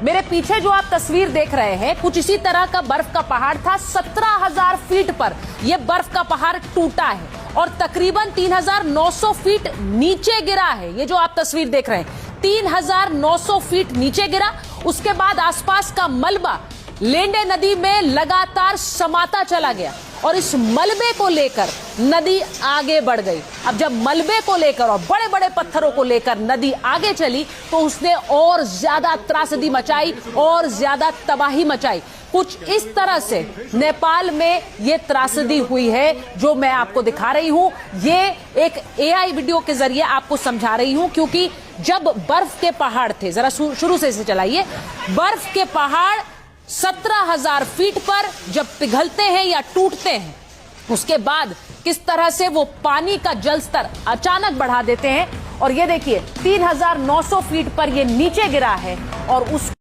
मेरे पीछे जो आप तस्वीर देख रहे हैं, कुछ इसी तरह का बर्फ का पहाड़ था। 17,000 फीट पर यह बर्फ का पहाड़ टूटा है और तकरीबन 3,900 फीट नीचे गिरा है। ये जो आप तस्वीर देख रहे हैं, 3,900 फीट नीचे गिरा। उसके बाद आसपास का मलबा लेंडे नदी में लगातार समाता चला गया और इस मलबे को लेकर नदी आगे बढ़ गई। अब जब मलबे को लेकर और बड़े बड़े पत्थरों को लेकर नदी आगे चली तो उसने और ज्यादा त्रासदी मचाई और ज्यादा तबाही मचाई। कुछ इस तरह से नेपाल में ये त्रासदी हुई है जो मैं आपको दिखा रही हूं। ये एक एआई वीडियो के जरिए आपको समझा रही हूं, क्योंकि जब बर्फ के पहाड़ थे, जरा शुरू से इसे चलाइए। बर्फ के पहाड़ 17,000 फीट पर जब पिघलते हैं या टूटते हैं, उसके बाद किस तरह से वो पानी का जल स्तर अचानक बढ़ा देते हैं। और ये देखिए 3,900 फीट पर ये नीचे गिरा है और उस